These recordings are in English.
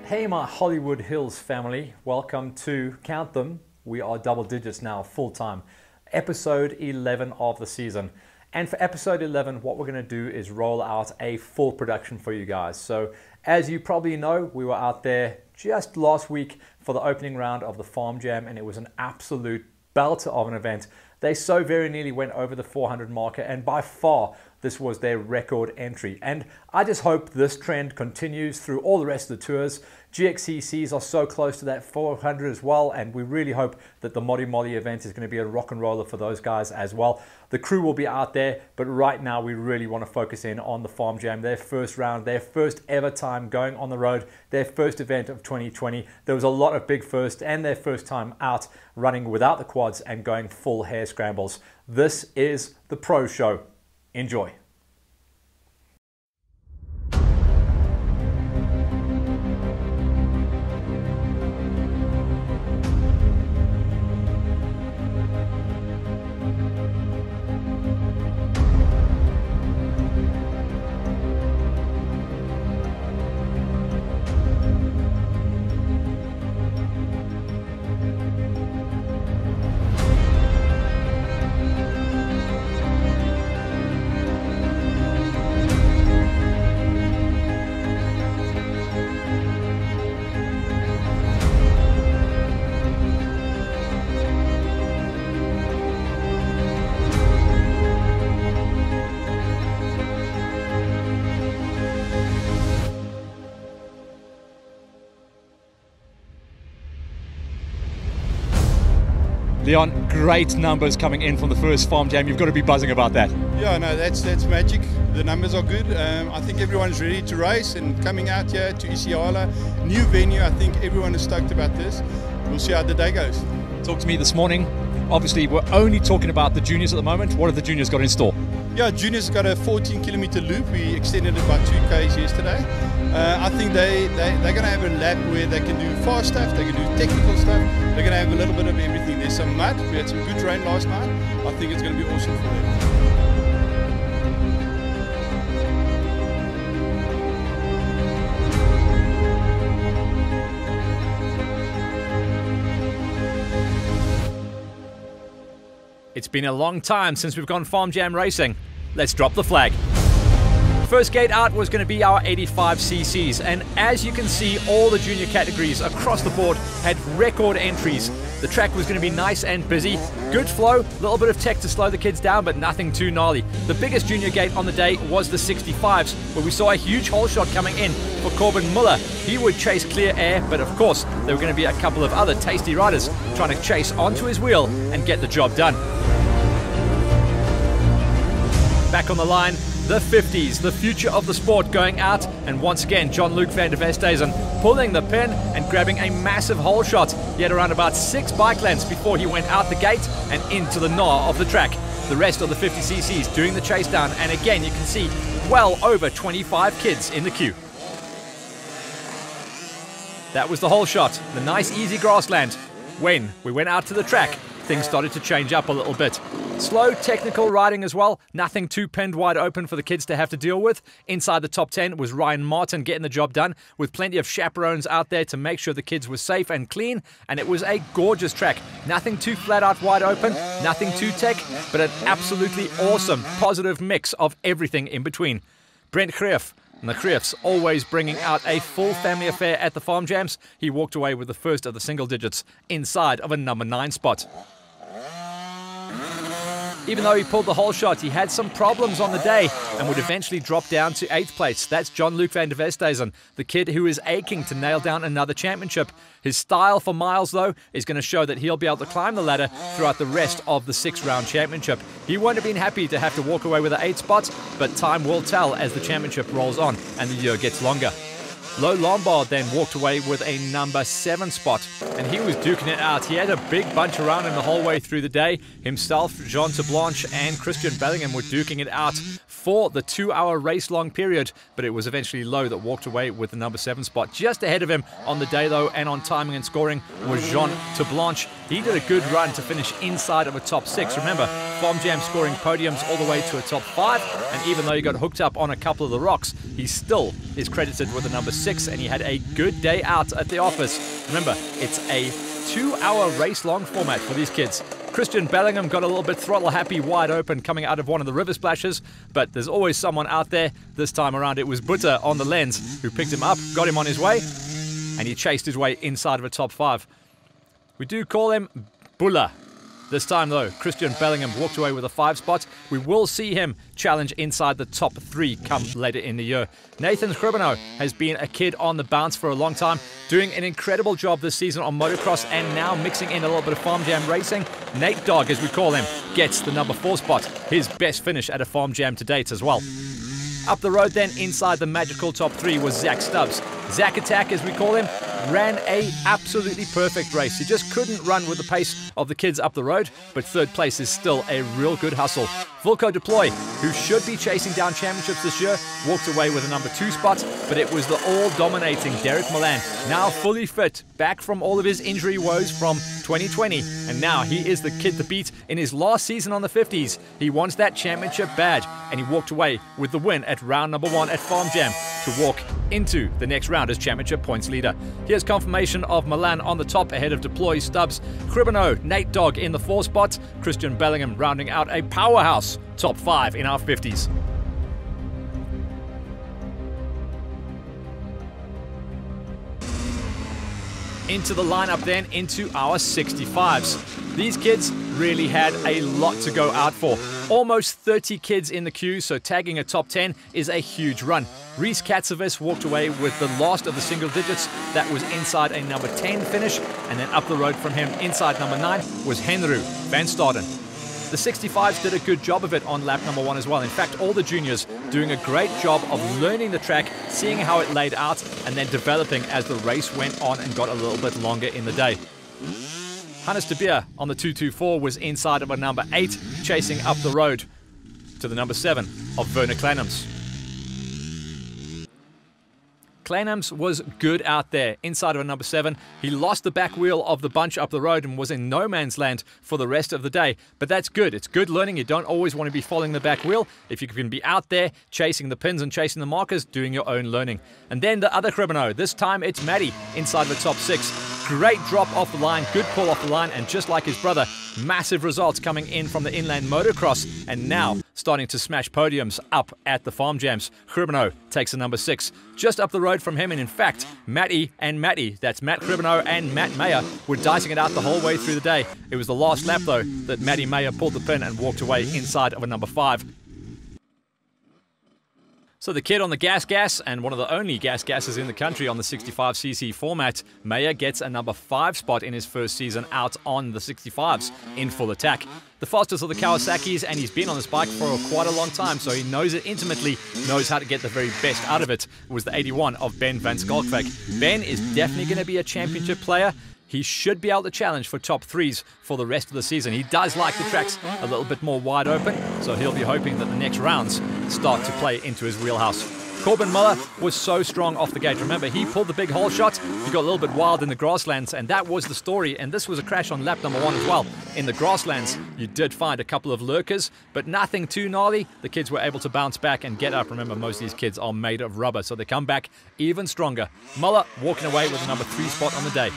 Hey my Hollywood Hills family, welcome to, count them, we are double digits now, full time, episode 11 of the season. And for episode 11, what we're going to do is roll out a full production for you guys. So as you probably know, we were out there just last week for the opening round of the Farm Jam, and it was an absolute belter of an event. They so very nearly went over the 400 marker, and by far this was their record entry. And I just hope this trend continues through all the rest of the tours. GXCCs are so close to that 400 as well, and we really hope that the Modimolle event is going to be a rock and roller for those guys as well. The crew will be out there, but right now we really want to focus in on the Farm Jam, their first round, their first ever time going on the road, their first event of 2020. There was a lot of big firsts, and their first time out running without the quads and going full hare scrambles. This is the Pro Show. Enjoy. Leon, great numbers coming in from the first Farm Jam. You've got to be buzzing about that. Yeah, no, that's magic. The numbers are good. I think everyone's ready to race and coming out here to Isiala. New venue, I think everyone is stoked about this. We'll see how the day goes. Talk to me this morning. Obviously, we're only talking about the juniors at the moment. What have the juniors got in store? Yeah, juniors got a 14-kilometer loop. We extended it by 2 Ks yesterday. I think they're going to have a lap where they can do fast stuff, they can do technical stuff, they're going to have a little bit of everything. There's some mud, we had some good rain last night. I think it's going to be awesome for them. It's been a long time since we've gone Farm Jam racing. Let's drop the flag. First gate out was going to be our 85cc's, and as you can see, all the junior categories across the board had record entries. The track was going to be nice and busy, good flow, a little bit of tech to slow the kids down, but nothing too gnarly. The biggest junior gate on the day was the 65s, where we saw a huge hole shot coming in for Modimolle. He would chase clear air, but of course there were going to be a couple of other tasty riders trying to chase onto his wheel and get the job done. Back on the line, the 50s, the future of the sport going out, and once again Jean-Luc van der Westhuizen pulling the pin and grabbing a massive hole shot. He had around about 6 bike lengths before he went out the gate and into the gnaw of the track. The rest of the 50cc's doing the chase down, and again you can see well over 25 kids in the queue. That was the hole shot, the nice easy grassland. When we went out to the track, things started to change up a little bit. Slow technical riding as well, nothing too pinned wide open for the kids to have to deal with. Inside the top 10 was Ryan Martin getting the job done, with plenty of chaperones out there to make sure the kids were safe and clean, and it was a gorgeous track. Nothing too flat out wide open, nothing too tech, but an absolutely awesome positive mix of everything in between. Brent Greef, and the Greefs always bringing out a full family affair at the Farm Jams. He walked away with the first of the single digits inside of a number 9 spot. Even though he pulled the hole shot, he had some problems on the day and would eventually drop down to 8th place. That's Jean-Luc van der Westhuizen, the kid who is aching to nail down another championship. His style for miles, though, is going to show that he'll be able to climb the ladder throughout the rest of the 6-round championship. He won't have been happy to have to walk away with an 8 spot, but time will tell as the championship rolls on and the year gets longer. Lo Lombard then walked away with a number 7 spot, and he was duking it out. He had a big bunch around him the whole way through the day. Himself, Jean Blanche and Christian Bellingham were duking it out for the 2-hour race-long period, but it was eventually Lowe that walked away with the number 7 spot. Just ahead of him on the day, though, and on timing and scoring was Jean Blanche. He did a good run to finish inside of a top 6. Remember, Farm Jam scoring podiums all the way to a top 5, and even though he got hooked up on a couple of the rocks, he still is credited with the number 6, and he had a good day out at the office. Remember, it's a 2-hour race-long format for these kids. Christian Bellingham got a little bit throttle happy wide open coming out of one of the river splashes, but there's always someone out there. This time around it was Butter on the lens who picked him up, got him on his way, and he chased his way inside of a top 5. We do call him Bulla. This time, though, Christian Bellingham walked away with a 5 spot. We will see him challenge inside the top 3 come later in the year. Nathan Scribano has been a kid on the bounce for a long time, doing an incredible job this season on motocross and now mixing in a little bit of Farm Jam racing. Nate Dogg, as we call him, gets the number 4 spot, his best finish at a Farm Jam to date as well. Up the road then, inside the magical top 3 was Zach Stubbs. Zach Attack, as we call him, ran a absolutely perfect race. He just couldn't run with the pace of the kids up the road, but 3rd place is still a real good hustle. Vulco Deploy, who should be chasing down championships this year, walked away with a number 2 spot, but it was the all-dominating Derek Milan, now fully fit, back from all of his injury woes from 2020, and now he is the kid to beat in his last season on the 50s. He wants that championship badge, and he walked away with the win at round number 1 at Farm Jam to walk into the next round as championship points leader. Here's confirmation of Milan on the top ahead of Deploy, Stubbs, Cribano, Nate Dogg in the 4 spot, Christian Bellingham rounding out a powerhouse top 5 in our 50s. Into the lineup then, into our 65s. These kids really had a lot to go out for. Almost 30 kids in the queue, so tagging a top 10 is a huge run. Reese Katsavis walked away with the last of the single digits. That was inside a number 10 finish, and then up the road from him, inside number 9, was Henry Van Staden. The 65s did a good job of it on lap number 1 as well. In fact, all the juniors doing a great job of learning the track, seeing how it laid out, and then developing as the race went on and got a little bit longer in the day. Hannes de Beer on the 224 was inside of a number 8, chasing up the road to the number 7 of Werner Kleinams. Kleinams was good out there, inside of a number 7. He lost the back wheel of the bunch up the road and was in no man's land for the rest of the day. But that's good. It's good learning. You don't always want to be following the back wheel. If you can be out there chasing the pins and chasing the markers, doing your own learning. And then the other Cribano. This time it's Matty inside of the top 6. Great drop off the line, good pull off the line, and just like his brother, massive results coming in from the inland motocross, and now starting to smash podiums up at the Farm Jams. Cribano takes the number 6. Just up the road from him, and in fact, Matty, that's Matt Cribano and Matt Mayer, were dicing it out the whole way through the day. It was the last lap, though, that Matty Mayer pulled the pin and walked away inside of a number 5. So the kid on the gas, and one of the only gasses in the country on the 65cc format, Mayer gets a number 5 spot in his first season out on the 65s in full attack. The fastest of the Kawasaki's, and he's been on this bike for quite a long time, so he knows it intimately, knows how to get the very best out of it. It was the 81 of Ben van Skalkvik. Ben is definitely going to be a championship player. He should be able to challenge for top 3s for the rest of the season. He does like the tracks a little bit more wide open, so he'll be hoping that the next rounds start to play into his wheelhouse. Corbin Muller was so strong off the gate. Remember, he pulled the big hole shot. He got a little bit wild in the grasslands, and that was the story. And this was a crash on lap number 1 as well. In the grasslands, you did find a couple of lurkers, but nothing too gnarly. The kids were able to bounce back and get up. Remember, most of these kids are made of rubber, so they come back even stronger. Muller walking away with a number 3 spot on the day.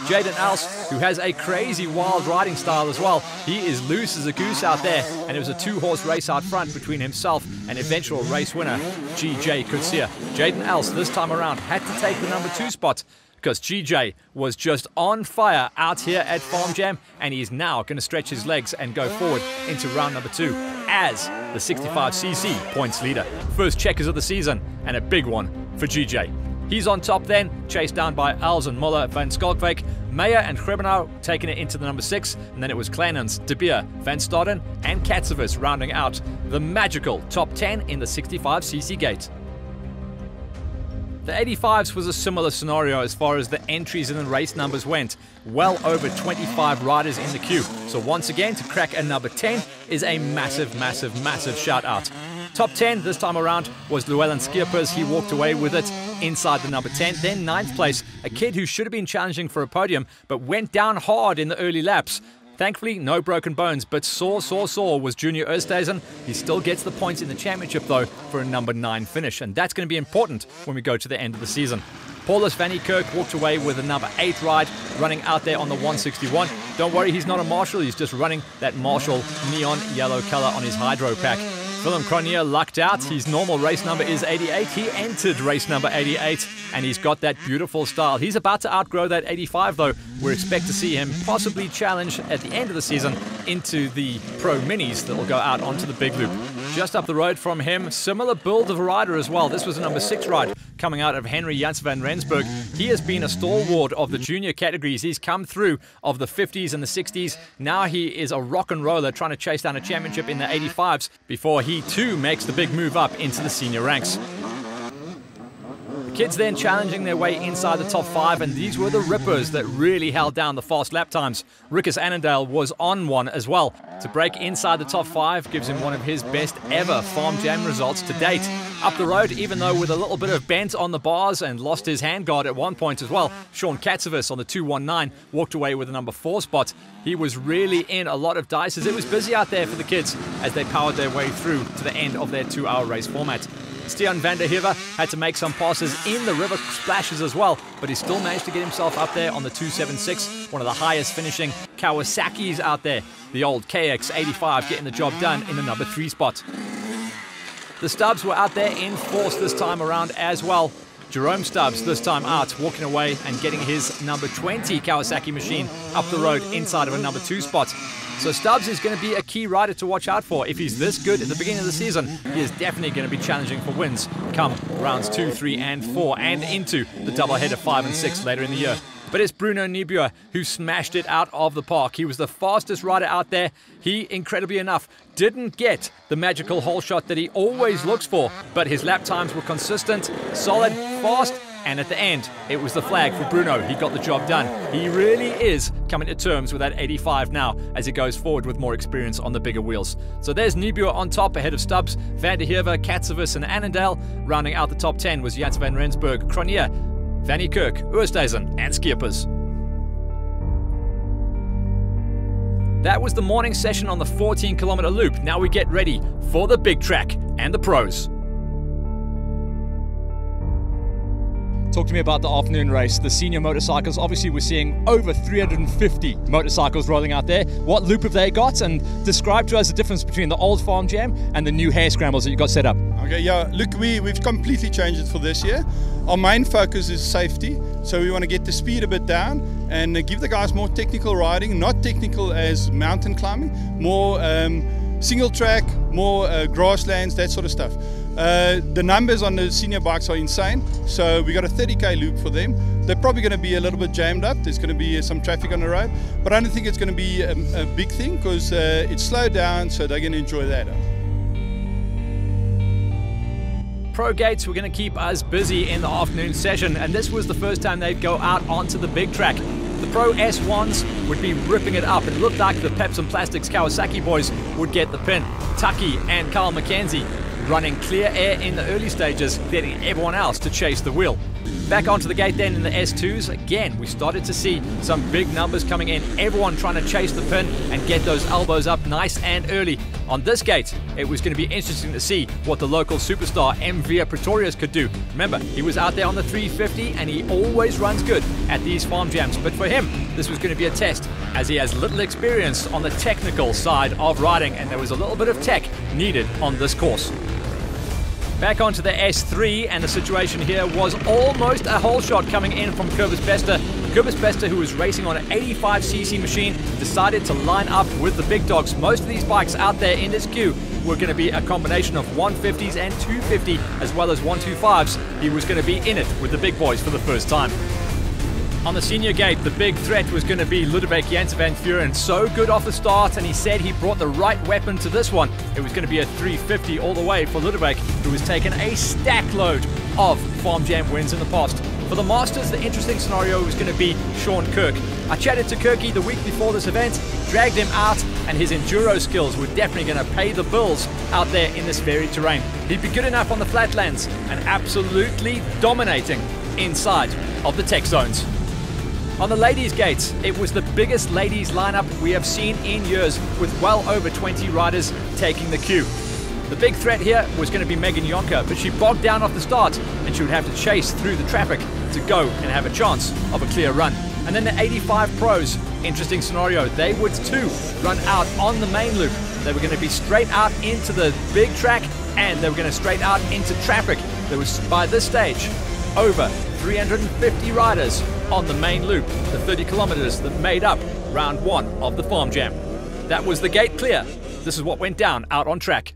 Jaden Els, who has a crazy wild riding style as well. He is loose as a goose out there, and it was a 2-horse race out front between himself and eventual race winner GJ Kutsia. Jaden Els this time around had to take the number 2 spot because GJ was just on fire out here at Farm Jam, and he's now going to stretch his legs and go forward into round number 2 as the 65cc points leader. First checkers of the season, and a big one for GJ. He's on top then, chased down by Els and Muller van Skalkvik. Mayer and Grebbenau taking it into the number 6, and then it was Kleinans, De Beer, Van Staden, and Katsavis rounding out the magical top 10 in the 65cc gate. The 85s was a similar scenario as far as the entries and the race numbers went. Well over 25 riders in the queue. So once again, to crack a number 10 is a massive, massive, massive shout out. Top 10 this time around was Llewellyn Skeepers. He walked away with it inside the number 10. Then 9th place, a kid who should have been challenging for a podium, but went down hard in the early laps. Thankfully, no broken bones, but sore was Junior Oosthuizen. He still gets the points in the championship, though, for a number 9 finish, and that's going to be important when we go to the end of the season. Paulus van Niekerk walked away with a number 8 ride, running out there on the 161. Don't worry, he's not a Marshall, he's just running that Marshall neon yellow color on his hydro pack. Willem Cronje lucked out. His normal race number is 88. He entered race number 88, and he's got that beautiful style. He's about to outgrow that 85, though. We expect to see him possibly challenge at the end of the season into the Pro Minis that will go out onto the big loop. Just up the road from him, similar build of rider as well. This was a number 6 ride coming out of Henry Jans van Rensburg. He has been a stalwart of the junior categories. He's come through of the 50s and the 60s. Now he is a rock and roller trying to chase down a championship in the 85s before he too makes the big move up into the senior ranks. The kids then challenging their way inside the top 5, and these were the rippers that really held down the fast lap times. Rikus Annandale was on one as well. To break inside the top 5 gives him one of his best ever Farm Jam results to date. Up the road, even though with a little bit of bent on the bars and lost his handguard at one point as well, Sean Katsavis on the 219 walked away with a number 4 spot. He was really in a lot of dices. It was busy out there for the kids as they powered their way through to the end of their 2-hour race format. Stian van der Heever had to make some passes in the river splashes as well, but he still managed to get himself up there on the 276, one of the highest finishing Kawasaki's out there. The old KX85 getting the job done in the number 3 spot. The Stubbs were out there in force this time around as well. Jerome Stubbs this time out, walking away and getting his number 20 Kawasaki machine up the road inside of a number 2 spot. So Stubbs is going to be a key rider to watch out for. If he's this good at the beginning of the season, he is definitely going to be challenging for wins come rounds 2, 3, and 4, and into the doubleheader 5 and 6 later in the year. But it's Bruno Niebuhr who smashed it out of the park. He was the fastest rider out there. He, incredibly enough, didn't get the magical hole shot that he always looks for, but his lap times were consistent, solid, fast, and at the end, it was the flag for Bruno. He got the job done. He really is coming to terms with that 85 now as he goes forward with more experience on the bigger wheels. So there's Niebuhr on top ahead of Stubbs, Van der Heever, Katsavis, and Annandale. Rounding out the top 10 was Jans van Rensburg, Cronje, van Niekerk, Oosthuizen, and Skeepers. That was the morning session on the 14-kilometer loop. Now we get ready for the big track and the pros. Talk to me about the afternoon race. The senior motorcycles, obviously we're seeing over 350 motorcycles rolling out there. What loop have they got? And describe to us the difference between the old Farm Jam and the new Hare Scrambles that you got set up. Okay, yeah, look, we've completely changed it for this year. Our main focus is safety, so we want to get the speed a bit down and give the guys more technical riding, not technical as mountain climbing, more single track, more grasslands, that sort of stuff. The numbers on the senior bikes are insane, so we got a 30k loop for them. They're probably going to be a little bit jammed up. There's going to be some traffic on the road, but I don't think it's going to be a big thing because it's slowed down, so they're going to enjoy that. Pro Gates were going to keep us busy in the afternoon session, and this was the first time they'd go out onto the big track. The Pro S1s would be ripping it up. It looked like the Peps and Plastics Kawasaki boys would get the pin. Tucky and Carl McKenzie running clear air in the early stages, getting everyone else to chase the wheel. Back onto the gate then in the S2s, again, we started to see some big numbers coming in, everyone trying to chase the pin and get those elbows up nice and early. On this gate, it was going to be interesting to see what the local superstar MV Pretorius could do. Remember, he was out there on the 350 and he always runs good at these farm jams, but for him, this was going to be a test as he has little experience on the technical side of riding, and there was a little bit of tech needed on this course. Back onto the S3, and the situation here was almost a hole shot coming in from Kobus Bester. Kobus Bester, who was racing on an 85cc machine, decided to line up with the big dogs. Most of these bikes out there in this queue were going to be a combination of 150s and 250 as well as 125s. He was going to be in it with the big boys for the first time. On the senior gate, the big threat was going to be Ludovic Jansen van Vuren. So good off the start, and he said he brought the right weapon to this one. It was going to be a 350 all the way for Ludovic, who has taken a stack load of Farm Jam wins in the past. For the Masters, the interesting scenario was going to be Sean Kirk. I chatted to Kirky the week before this event, dragged him out, and his enduro skills were definitely going to pay the bills out there in this varied terrain. He'd be good enough on the flatlands and absolutely dominating inside of the tech zones. On the ladies' gates, it was the biggest ladies lineup we have seen in years, with well over 20 riders taking the cue. The big threat here was going to be Megan Jonker, but she bogged down off the start and she would have to chase through the traffic to go and have a chance of a clear run. And then the 85 pros, interesting scenario, they would too run out on the main loop. They were going to be straight out into the big track and they were going to straight out into traffic. There was, by this stage, over 350 riders on the main loop, the 30 kilometers that made up round 1 of the Farm Jam. That was the gate clear. This is what went down out on track.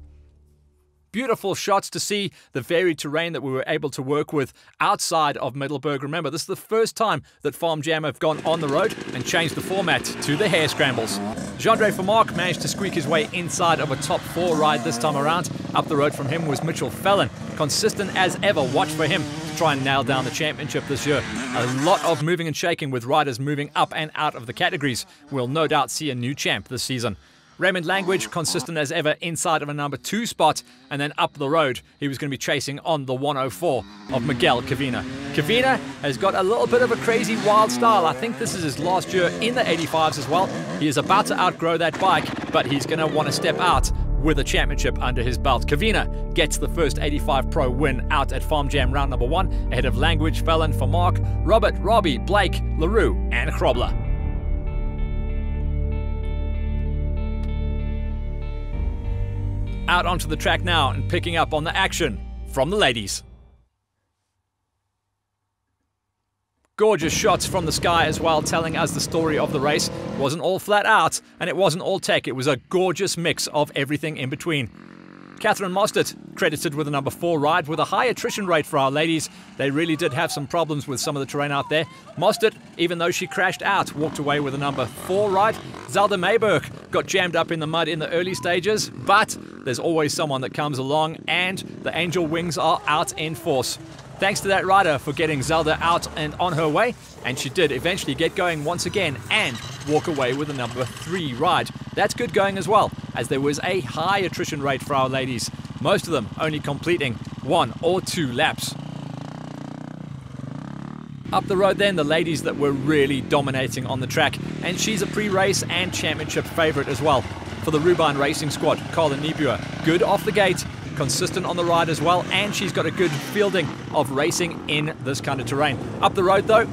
Beautiful shots to see the varied terrain that we were able to work with outside of Middelburg. Remember, this is the first time that Farm Jam have gone on the road and changed the format to the Hare Scrambles. Jean-Andre Vermaak managed to squeak his way inside of a top 4 ride this time around. Up the road from him was Mitchell Fallon. Consistent as ever, watch for him to try and nail down the championship this year. A lot of moving and shaking with riders moving up and out of the categories. We'll no doubt see a new champ this season. Raymond Language, consistent as ever inside of a number 2 spot, and then up the road, he was going to be chasing on the 104 of Miguel Cavina. Cavina has got a little bit of a crazy wild style. I think this is his last year in the 85s as well. He is about to outgrow that bike, but he's going to want to step out with a championship under his belt. Cavina gets the first 85 Pro win out at Farm Jam round number 1, ahead of Language, Fallon, Vermaak, Robert, Robbie, Blake, LaRue, and Grobler. Out onto the track now and picking up on the action from the ladies. Gorgeous shots from the sky as well, telling us the story of the race. It wasn't all flat out and it wasn't all tech. It was a gorgeous mix of everything in between. Catherine Mostert credited with a number 4 ride with a high attrition rate for our ladies. They really did have some problems with some of the terrain out there. Mostert, even though she crashed out, walked away with a number 4 ride. Zelda Mayberg got jammed up in the mud in the early stages, but there's always someone that comes along and the Angel Wings are out in force. Thanks to that rider for getting Zelda out and on her way, and she did eventually get going once again and walk away with a number 3 ride. That's good going as well, as there was a high attrition rate for our ladies, most of them only completing 1 or 2 laps. Up the road then, the ladies that were really dominating on the track, and she's a pre-race and championship favourite as well. For the Rubine Racing Squad, Carla Niebuhr, good off the gate, consistent on the ride as well, and she's got a good fielding of racing in this kind of terrain. Up the road though,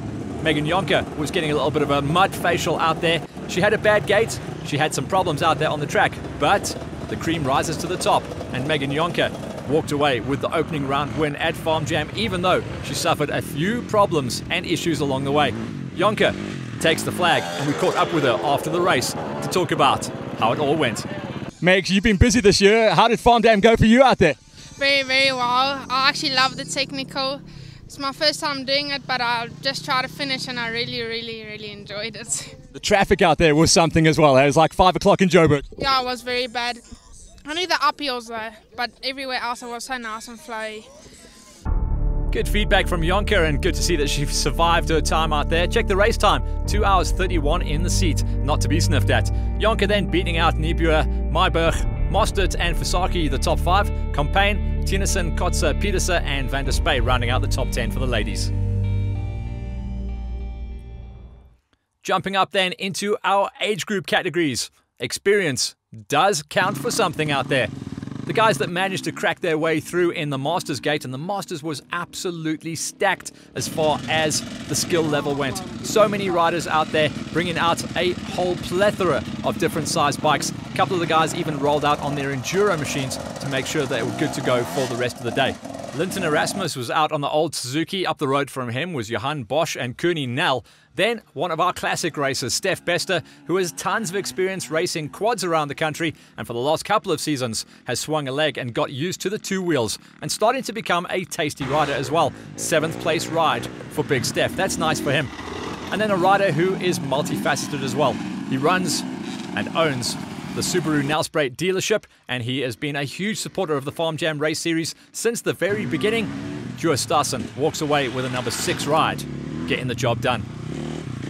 Megan Jonker was getting a little bit of a mud facial out there. She had a bad gate, she had some problems out there on the track, but the cream rises to the top, and Megan Jonker walked away with the opening round win at Farm Jam, even though she suffered a few problems and issues along the way. Jonker takes the flag, and we caught up with her after the race to talk about how it all went. Megs, you've been busy this year. How did Farm Jam go for you out there? Very, very well. I actually love the technical. It's my first time doing it, but I just tried to finish and I really enjoyed it. The traffic out there was something as well. It was like 5 o'clock in Joburg. Yeah, it was very bad. Only the uphills though, but everywhere else it was so nice and flowy. Good feedback from Jonker, and good to see that she survived her time out there. Check the race time, 2 hours 31 in the seat, not to be sniffed at. Jonker then beating out Niebuhr, Mayberg, Mostert and Fasaki, the top 5. Compain, Tinesen, Kotze, Pieterse and Van der Spey rounding out the top 10 for the ladies. Jumping up then into our age group categories. Experience does count for something out there. The guys that managed to crack their way through in the Masters gate, and the Masters was absolutely stacked as far as the skill level went. So many riders out there bringing out a whole plethora of different size bikes. A couple of the guys even rolled out on their enduro machines to make sure they were good to go for the rest of the day. Linton Erasmus was out on the old Suzuki. Up the road from him was Johan Bosch and Koenie Nel. Then one of our classic racers, Steph Bester, who has tons of experience racing quads around the country and for the last couple of seasons has swung a leg and got used to the 2 wheels and starting to become a tasty rider as well. 7th place ride for Big Steph. That's nice for him. And then a rider who is multifaceted as well. He runs and owns the Subaru Nelspruit dealership, and he has been a huge supporter of the Farm Jam race series since the very beginning. Stuart Stassen walks away with a number 6 ride, getting the job done.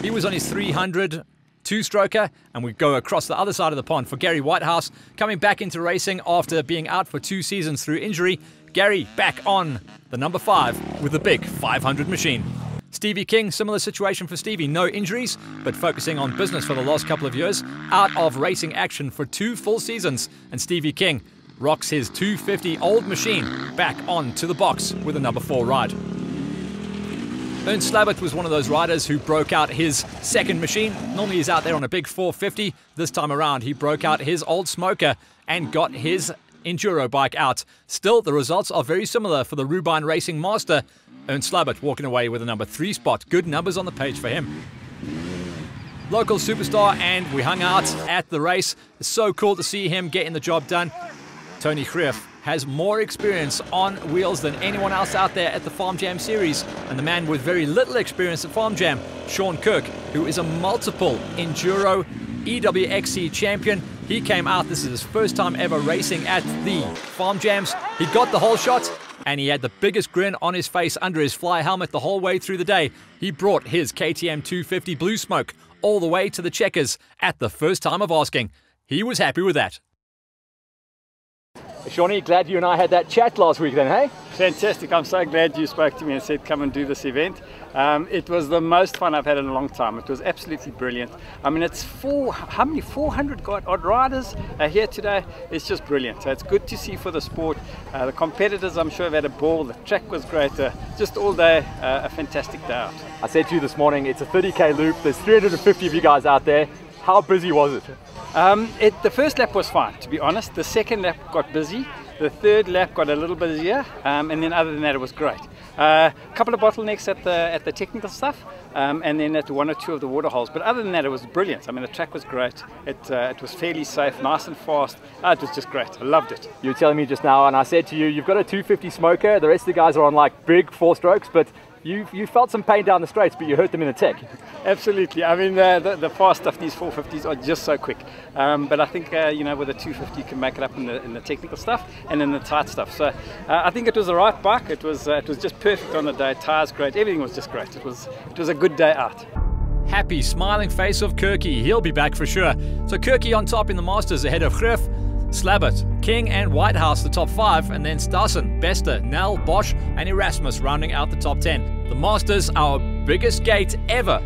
He was on his 300 two-stroker, and we go across the other side of the pond for Gary Whitehouse, coming back into racing after being out for 2 seasons through injury. Gary back on the number 5 with the big 500 machine. Stevie King, similar situation for Stevie. No injuries, but focusing on business for the last couple of years. Out of racing action for 2 full seasons. And Stevie King rocks his 250 old machine back onto the box with a number 4 ride. Ernst Slabbert was one of those riders who broke out his second machine. Normally he's out there on a big 450. This time around he broke out his old smoker and got his enduro bike out. Still, the results are very similar for the Rubine Racing Master. Ernst Slabbert walking away with a number 3 spot. Good numbers on the page for him. Local superstar, and we hung out at the race. It's so cool to see him getting the job done. Tony Greef has more experience on wheels than anyone else out there at the Farm Jam series. And the man with very little experience at Farm Jam, Sean Kirk, who is a multiple enduro EWXC champion. He came out, this is his first time ever racing at the Farm Jams. He got the whole shot, and he had the biggest grin on his face under his fly helmet the whole way through the day. He brought his KTM 250 Blue Smoke all the way to the checkers at the first time of asking. He was happy with that. Shawnee, glad you and I had that chat last week then, hey? Fantastic. I'm so glad you spoke to me and said come and do this event. It was the most fun I've had in a long time. It was absolutely brilliant. I mean, it's 400 odd riders here today. It's just brilliant. So it's good to see for the sport. The competitors, I'm sure, have had a ball. The track was great. Just all day, a fantastic day out. I said to you this morning, it's a 30k loop. There's 350 of you guys out there. How busy was it? The first lap was fine, to be honest. The second lap got busy. The third lap got a little busier, and then other than that, it was great. A couple of bottlenecks at the technical stuff, and then at 1 or 2 of the water holes. But other than that, it was brilliant. I mean, the track was great. It was fairly safe, nice and fast. It was just great. I loved it. You were telling me just now, and I said to you, you've got a 250 smoker. The rest of the guys are on like big 4-strokes, but you felt some pain down the straights, but you hurt them in the tech. Absolutely. I mean, the fast stuff, these 450s are just so quick. But I think, with a 250 you can make it up in the technical stuff and in the tight stuff. So I think it was the right bike. It was just perfect on the day. Tires great. Everything was just great. It was a good day out. Happy, smiling face of Kirky. He'll be back for sure. So Kirky on top in the Masters ahead of Greef, Slabbert, King and Whitehouse the top 5, and then Stassen, Bester, Nel, Bosch and Erasmus rounding out the top 10. The Masters, our biggest gate ever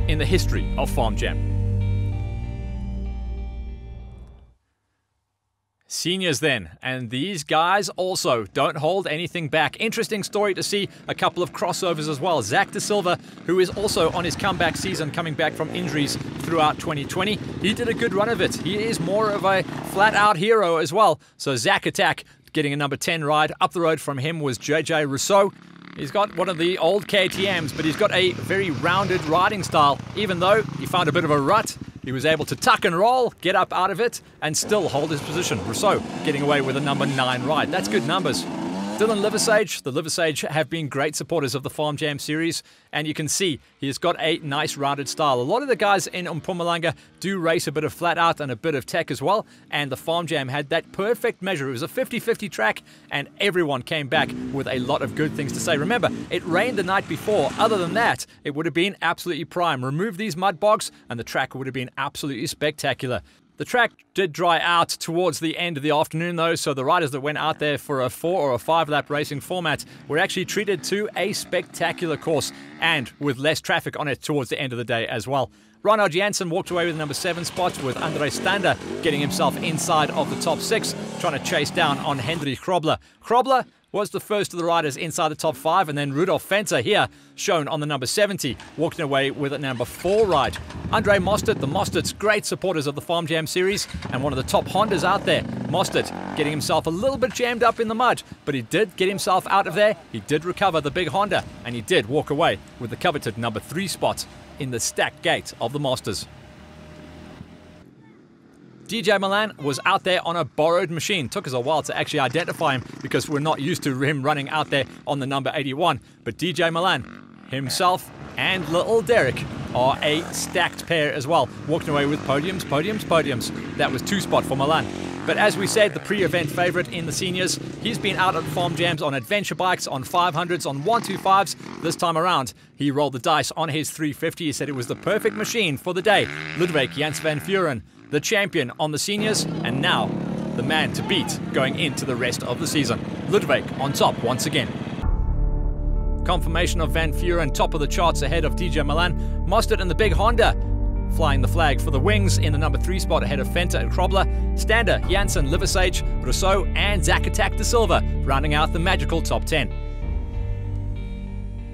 in the history of Farm Jam. Seniors then, and these guys also don't hold anything back. Interesting story to see a couple of crossovers as well. Zach De Silva, who is also on his comeback season, coming back from injuries throughout 2020. He did a good run of it. He is more of a flat-out hero as well. So Zach Attack getting a number 10 ride. Up the road from him was JJ Rousseau. He's got one of the old KTMs, but he's got a very rounded riding style. Even though he found a bit of a rut, he was able to tuck and roll, get up out of it, and still hold his position. Rousseau getting away with a number 9 ride. That's good numbers. Dylan Liversedge. The Liversedge have been great supporters of the Farm Jam series, and you can see he has got a nice rounded style. A lot of the guys in Mpumalanga do race a bit of flat out and a bit of tech as well, and the Farm Jam had that perfect measure. It was a 50-50 track, and everyone came back with a lot of good things to say. Remember, it rained the night before. Other than that, it would have been absolutely prime. Remove these mud bogs, and the track would have been absolutely spectacular. The track did dry out towards the end of the afternoon though, so the riders that went out there for a 4 or a 5 lap racing format were actually treated to a spectacular course, and with less traffic on it towards the end of the day as well. Reinhard Janssen walked away with number 7 spot, with André Stander getting himself inside of the top 6, trying to chase down on Henry Krobler. Krobler was the first of the riders inside the top 5, and then Rudolf Fenter here, shown on the number 70, walking away with a number 4 ride. Andre Mostert, the Mosterts, great supporters of the Farm Jam series, and one of the top Hondas out there. Mostert getting himself a little bit jammed up in the mud, but he did get himself out of there, he did recover the big Honda, and he did walk away with the coveted number 3 spot in the stacked gate of the Masters. DJ Milan was out there on a borrowed machine. Took us a while to actually identify him because we're not used to him running out there on the number 81. But DJ Milan himself and little Derek are a stacked pair as well, walking away with podiums. That was 2 spot for Milan. But as we said, the pre-event favourite in the seniors, he's been out at the farm jams on adventure bikes, on 500s, on 125s. This time around, he rolled the dice on his 350. He said it was the perfect machine for the day. Ludwig Jans van Vuren, the champion on the seniors, and now the man to beat going into the rest of the season. Ludwig on top once again. Confirmation of Van Vuren top of the charts ahead of DJ Milan. Mostert in the big Honda, flying the flag for the wings in the number 3 spot ahead of Fenta and Krobler. Stander, Janssen, Liversage, Rousseau and Zacatec de Silva rounding out the magical top 10.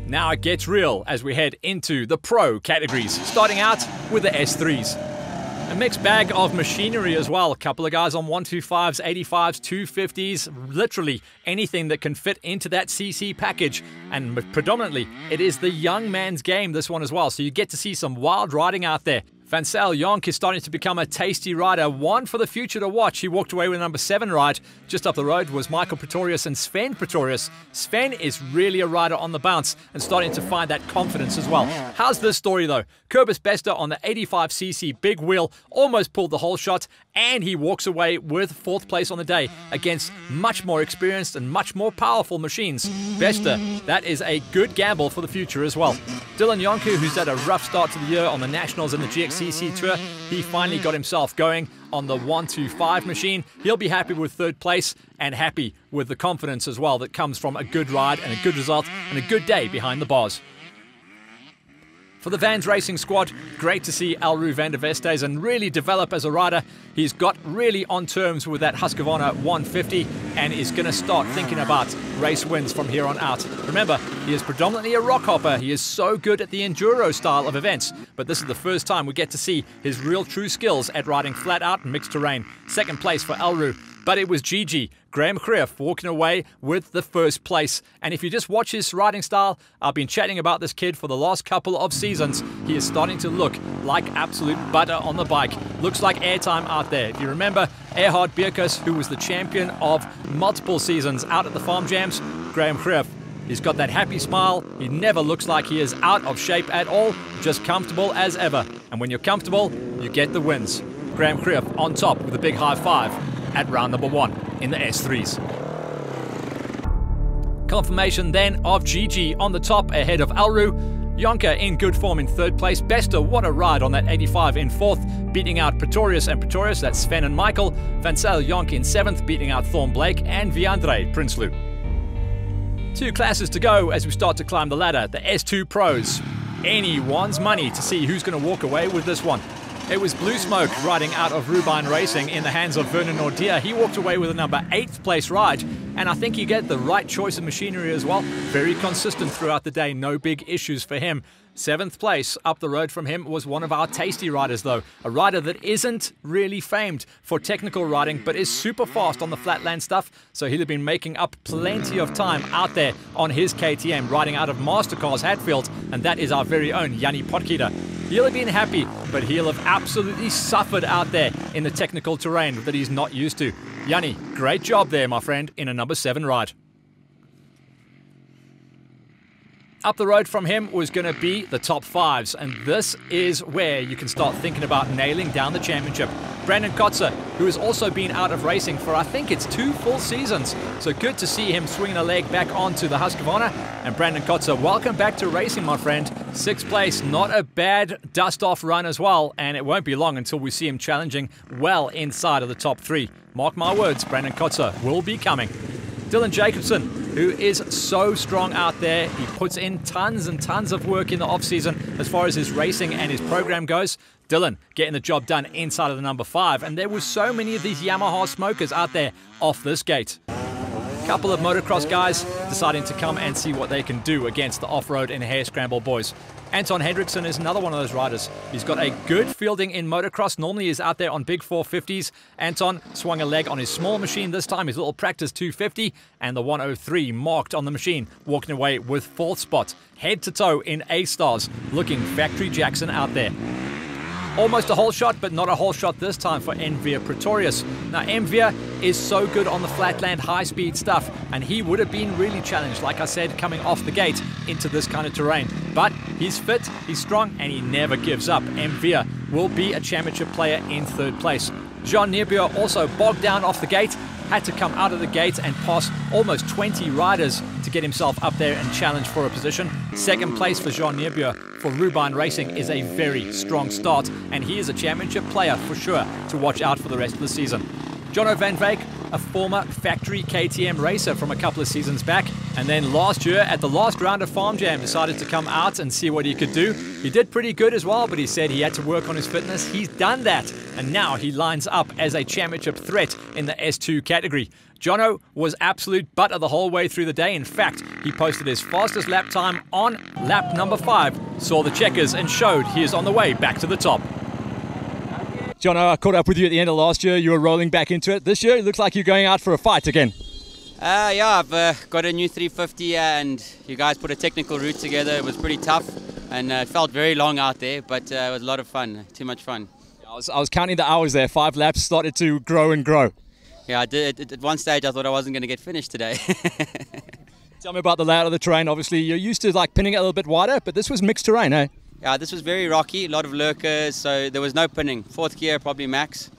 Now it gets real as we head into the pro categories, starting out with the S3s. A mixed bag of machinery as well. A couple of guys on 125s, 85s, 250s, literally anything that can fit into that CC package. And predominantly, it is the young man's game, this one as well. So you get to see some wild riding out there. Vansel Jonk is starting to become a tasty rider, one for the future to watch. He walked away with a number 7 ride. Just up the road was Michael Pretorius and Sven Pretorius. Sven is really a rider on the bounce and starting to find that confidence as well. How's this story though? Kurbis Bester on the 85cc big wheel almost pulled the whole shot, and he walks away with 4th place on the day against much more experienced and much more powerful machines. Bester, that is a good gamble for the future as well. Dylan Yonku, who's had a rough start to the year on the Nationals and the GXCC Tour, he finally got himself going on the 125 machine. He'll be happy with 3rd place and happy with the confidence as well that comes from a good ride and a good result and a good day behind the bars. For the Vans Racing squad, great to see Elru van der Westhuizen really develop as a rider. He's got really on terms with that Husqvarna 150 and is going to start thinking about race wins from here on out. Remember, he is predominantly a rock hopper. He is so good at the enduro style of events, but this is the first time we get to see his real true skills at riding flat out and mixed terrain. 2nd place for Elru. But it was Gigi, Graham Krief, walking away with the 1st place. And if you just watch his riding style, I've been chatting about this kid for the last couple of seasons. He is starting to look like absolute butter on the bike. Looks like airtime out there. If you remember Erhard Bierkus, who was the champion of multiple seasons out at the farm jams, Graham Krief, he's got that happy smile. He never looks like he is out of shape at all, just comfortable as ever. And when you're comfortable, you get the wins. Graham Krief on top with a big high five at round number 1 in the S3s. Confirmation then of Gigi on the top ahead of Elru. Jonker in good form in 3rd place. Bester, what a ride on that 85 in 4th, beating out Pretorius and Pretorius, that's Sven and Michael. Vansel Jonk in 7th, beating out Thorn Blake and Viandre Prinsloo. 2 classes to go as we start to climb the ladder, the S2 Pros. Anyone's money to see who's going to walk away with this one. It was Blue Smoke riding out of Rubine Racing in the hands of Vernon Nordia. He walked away with a number 8th place ride, and I think you get the right choice of machinery as well. Very consistent throughout the day, no big issues for him. 7th place up the road from him was one of our tasty riders though. A rider that isn't really famed for technical riding but is super fast on the flatland stuff. So he'll have been making up plenty of time out there on his KTM riding out of Mastercars Hatfield. And that is our very own Yanni Potkita. He'll have been happy, but he'll have absolutely suffered out there in the technical terrain that he's not used to. Yanni, great job there, my friend, in a number 7 ride. Up the road from him was going to be the top 5s, and this is where you can start thinking about nailing down the championship. Brandon Kotzer, who has also been out of racing for I think it's 2 full seasons, so good to see him swinging a leg back onto the Husqvarna. And Brandon Kotzer, welcome back to racing, my friend. 6th place, not a bad dust-off run as well, and it won't be long until we see him challenging well inside of the top 3. Mark my words, Brandon Kotzer will be coming. Dylan Jacobson, who is so strong out there. He puts in tons and tons of work in the off-season as far as his racing and his program goes. Dylan getting the job done inside of the number 5. And there were so many of these Yamaha smokers out there off this gate. Couple of motocross guys deciding to come and see what they can do against the off-road and Hare Scramble boys. Anton Hendrickson is another one of those riders. He's got a good fielding in motocross. Normally he's out there on big 450s. Anton swung a leg on his small machine this time, his little practice 250, and the 103 marked on the machine, walking away with 4th spot. Head to toe in A-stars, looking factory Jackson out there. Almost a whole shot, but not a whole shot this time for Envia Pretorius. Now, Envia is so good on the flatland high-speed stuff, and he would have been really challenged, like I said, coming off the gate into this kind of terrain. But he's fit, he's strong, and he never gives up. Envia will be a championship player in third place. Jean Niebuhr also bogged down off the gate, had to come out of the gate and pass almost 20 riders to get himself up there and challenge for a position. Second place for Jean Niebuhr for Rubine Racing is a very strong start, and he is a championship player for sure to watch out for the rest of the season. Jono van Wyk, a former factory KTM racer from a couple of seasons back, and then last year at the last round of Farm Jam decided to come out and see what he could do. He did pretty good as well, but he said he had to work on his fitness. He's done that, and now he lines up as a championship threat in the S2 category. Jono was absolute butter the whole way through the day. In fact, he posted his fastest lap time on lap number 5, saw the checkers and showed he is on the way back to the top. Jono, I caught up with you at the end of last year. You were rolling back into it. This year, it looks like you're going out for a fight again. Yeah, I've got a new 350 and you guys put a technical route together. It was pretty tough and it felt very long out there, but it was a lot of fun, too much fun. I was counting the hours there. 5 laps started to grow and grow. Yeah, I did. At one stage, I thought I wasn't going to get finished today. Tell me about the layout of the terrain. Obviously, you're used to like pinning it a little bit wider, but this was mixed terrain, eh? Yeah, this was very rocky, a lot of lurkers, so there was no pinning. 4th gear probably max,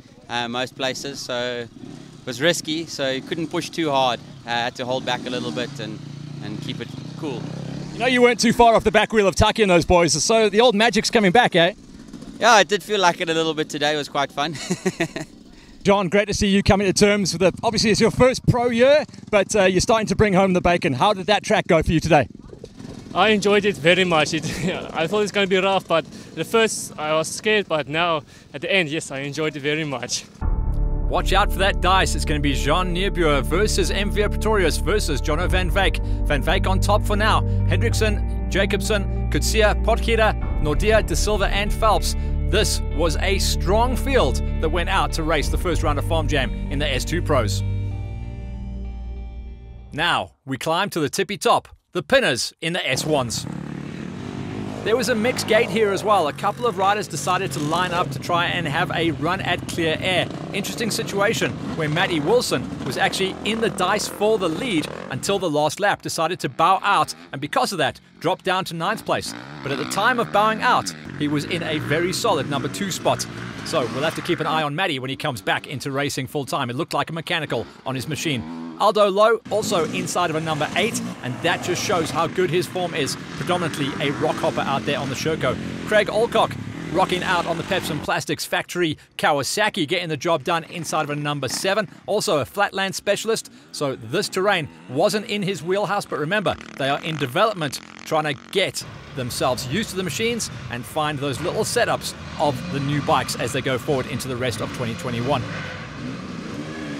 most places, so it was risky, so you couldn't push too hard. Had to hold back a little bit and keep it cool. You know, you weren't too far off the back wheel of Taki and those boys, so the old magic's coming back, eh? Yeah, I did feel like it a little bit today. It was quite fun. John, great to see you coming to terms with it. Obviously, it's your first pro year, but you're starting to bring home the bacon. How did that track go for you today? I enjoyed it very much. I thought it was going to be rough, but the first I was scared, but now at the end, yes, I enjoyed it very much. Watch out for that dice. It's going to be Jean Niebuhr versus MV Pretorius versus Jono van Wyk. Van Wyk on top for now. Hendrickson, Jacobsen, Kutsia, Potgieter, Nordia, De Silva and Phelps. This was a strong field that went out to race the first round of Farm Jam in the S2 Pros. Now we climb to the tippy top, the pinners in the S1s. There was a mixed gate here as well. A couple of riders decided to line up to try and have a run at clear air. Interesting situation where Matty Wilson was actually in the dice for the lead until the last lap, decided to bow out, and because of that dropped down to 9th place. But at the time of bowing out, he was in a very solid number 2 spot. So we'll have to keep an eye on Matty when he comes back into racing full time. It looked like a mechanical on his machine. Aldo Lowe also inside of a number 8, and that just shows how good his form is. Predominantly a rock hopper out there on the Sherco. Craig Alcock rocking out on the Peps and Plastics factory Kawasaki, getting the job done inside of a number 7. Also a flatland specialist, so this terrain wasn't in his wheelhouse, but remember, they are in development, trying to get themselves used to the machines and find those little setups of the new bikes as they go forward into the rest of 2021.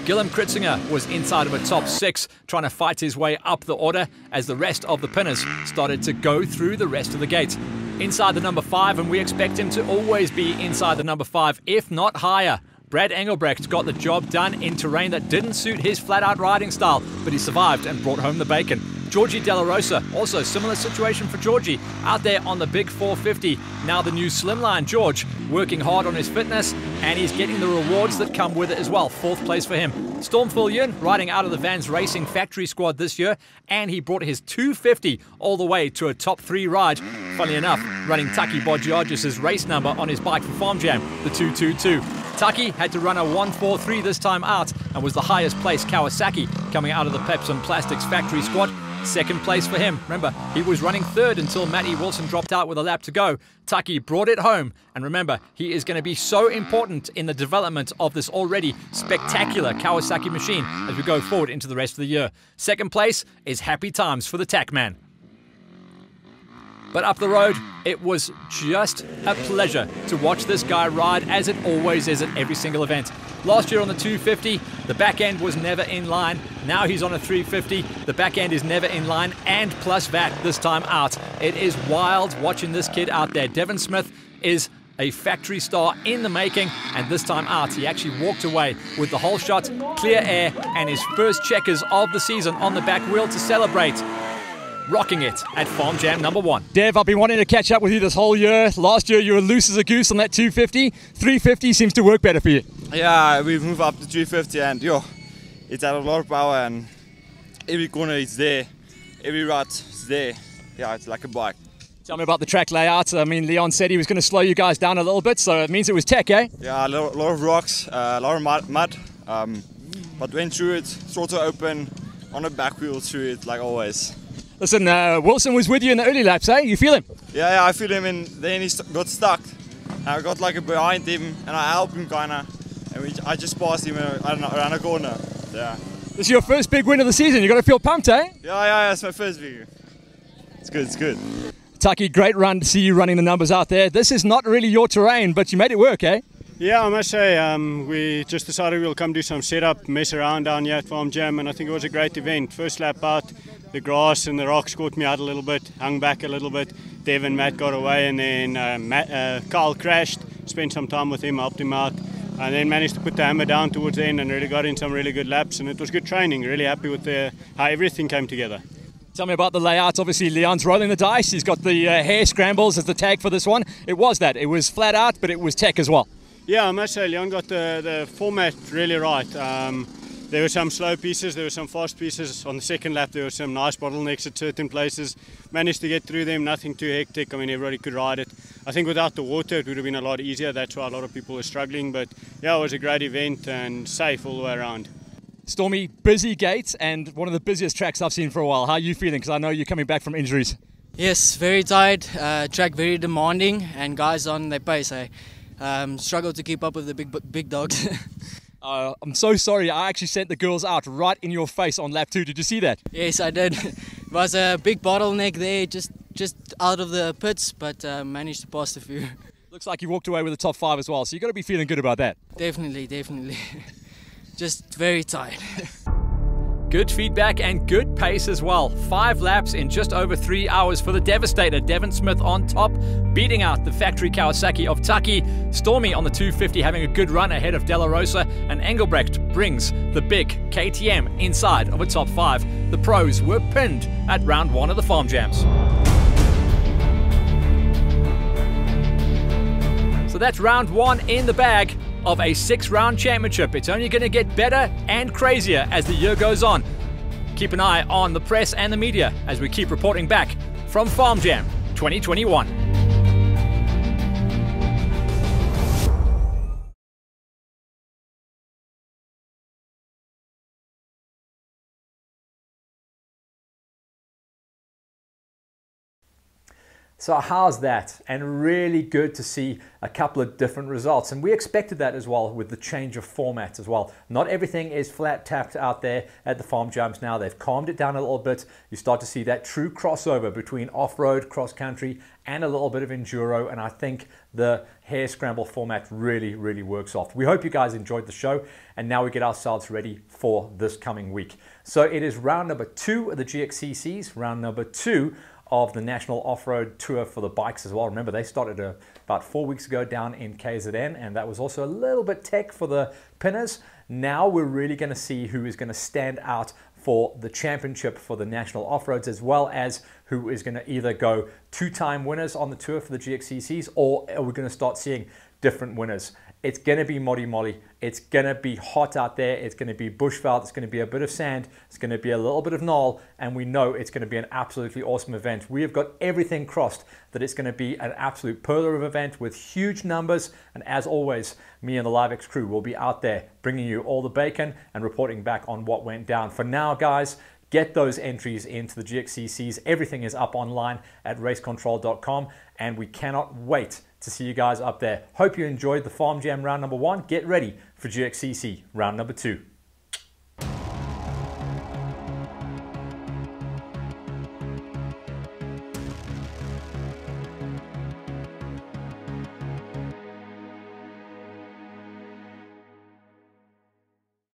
Guillem Kritzinger was inside of a top 6, trying to fight his way up the order as the rest of the pinners started to go through the rest of the gate. Inside the number 5, and we expect him to always be inside the number 5, if not higher. Brad Engelbrecht got the job done in terrain that didn't suit his flat-out riding style, but he survived and brought home the bacon. Georgie Della Rosa, also similar situation for Georgie, out there on the big 450. Now the new slimline George, working hard on his fitness, and he's getting the rewards that come with it as well. 4th place for him. Storm Fillion riding out of the Vans Racing factory squad this year, and he brought his 250 all the way to a top 3 ride. Funny enough, running Taki Bodgiargis' race number on his bike for Farm Jam, the 222. Taki had to run a 143 this time out and was the highest placed Kawasaki coming out of the Peps and Plastics factory squad. 2nd place for him. Remember, he was running 3rd until Matty Wilson dropped out with a lap to go. Taki brought it home, and remember, he is going to be so important in the development of this already spectacular Kawasaki machine as we go forward into the rest of the year. 2nd place is happy times for the Tackman. But up the road, it was just a pleasure to watch this guy ride, as it always is at every single event. Last year on the 250, the back end was never in line. Now he's on a 350, the back end is never in line, and plus VAT this time out. It is wild watching this kid out there. Devin Smith is a factory star in the making, and this time out, he actually walked away with the whole shot, clear air, and his first checkers of the season on the back wheel to celebrate. Rocking it at Farm Jam number 1. Dev, I've been wanting to catch up with you this whole year. Last year you were loose as a goose on that 250. 350 seems to work better for you. Yeah, we've moved up to 350 and it's had a lot of power, and every corner is there, every rut is there. Yeah, it's like a bike. Tell me about the track layout. I mean, Leon said he was going to slow you guys down a little bit, so it means it was tech, eh? Yeah, a lot of rocks, a lot of mud. But went through it, sort of open, on a back wheel through it, like always. Listen, Wilson was with you in the early laps, eh? You feel him? Yeah, I feel him, and then he got stuck. I got like behind him, and I helped him kinda, and I just passed him around a corner. Yeah. This is your first big win of the season. You got to feel pumped, eh? Yeah, it's my first big. It's good. Taki, great run to see you running the numbers out there. This is not really your terrain, but you made it work, eh? Yeah, I must say, we just decided we'll come do some setup, mess around down here at Farm Jam, and I think it was a great event. First lap out, the grass and the rocks caught me out a little bit, hung back a little bit. Dev and Matt got away, and then Carl crashed, spent some time with him, helped him out, and then managed to put the hammer down towards the end and really got in some really good laps, and it was good training. Really happy with how everything came together. Tell me about the layout. Obviously, Leon's rolling the dice. He's got the Hare Scrambles as the tag for this one. It was that. It was flat out, but it was tech as well. Yeah, I must say, Leon got the format really right. There were some slow pieces, there were some fast pieces. On the second lap, there were some nice bottlenecks at certain places. Managed to get through them, nothing too hectic. I mean, everybody could ride it. I think without the water, it would have been a lot easier. That's why a lot of people were struggling. But yeah, it was a great event and safe all the way around. Stormy, busy gate and one of the busiest tracks I've seen for a while. How are you feeling? Because I know you're coming back from injuries. Yes, very tired. Track very demanding, and guys on their pace. Struggle to keep up with the big dogs. I'm so sorry. I actually sent the girls out right in your face on lap 2. Did you see that? Yes, I did. It was a big bottleneck there, just out of the pits, but managed to pass the few. Looks like you walked away with the top 5 as well, so you've got to be feeling good about that. Definitely. Just very tired. Good feedback and good pace as well. 5 laps in just over 3 hours for the Devastator. Devon Smith on top, beating out the factory Kawasaki of Taki. Stormy on the 250 having a good run ahead of De La Rosa, and Engelbrecht brings the big KTM inside of a top 5. The pros were pinned at round 1 of the Farm Jams. So that's round 1 in the bag of a 6-round championship. It's only going to get better and crazier as the year goes on. Keep an eye on the press and the media as we keep reporting back from Farm Jam 2021. So how's that? And really good to see a couple of different results. And we expected that as well with the change of format as well. Not everything is flat tapped out there at the Farm Jams now. They've calmed it down a little bit. You start to see that true crossover between off-road, cross-country, and a little bit of enduro. And I think the Hare Scramble format really, really works off. We hope you guys enjoyed the show. And now we get ourselves ready for this coming week. So it is round number 2 of the GXCCs, round number 2 of the National Off-Road Tour for the bikes as well. Remember, they started about 4 weeks ago down in KZN, and that was also a little bit tech for the pinners. Now we're really going to see who is going to stand out for the championship for the National Off-Roads, as well as who is going to either go 2-time winners on the tour for the GXCCs, or are we going to start seeing different winners. It's going to be Modimolle. It's going to be hot out there. It's going to be bushveld. It's going to be a bit of sand. It's going to be a little bit of knoll. And we know it's going to be an absolutely awesome event. We have got everything crossed that it's going to be an absolute pearler of event with huge numbers. And as always, me and the LiveX crew will be out there bringing you all the bacon and reporting back on what went down. For now, guys, get those entries into the GXCCs. Everything is up online at racecontrol.com, and we cannot wait to see you guys up there. Hope you enjoyed the Farm Jam round number 1. Get ready for GXCC round number 2.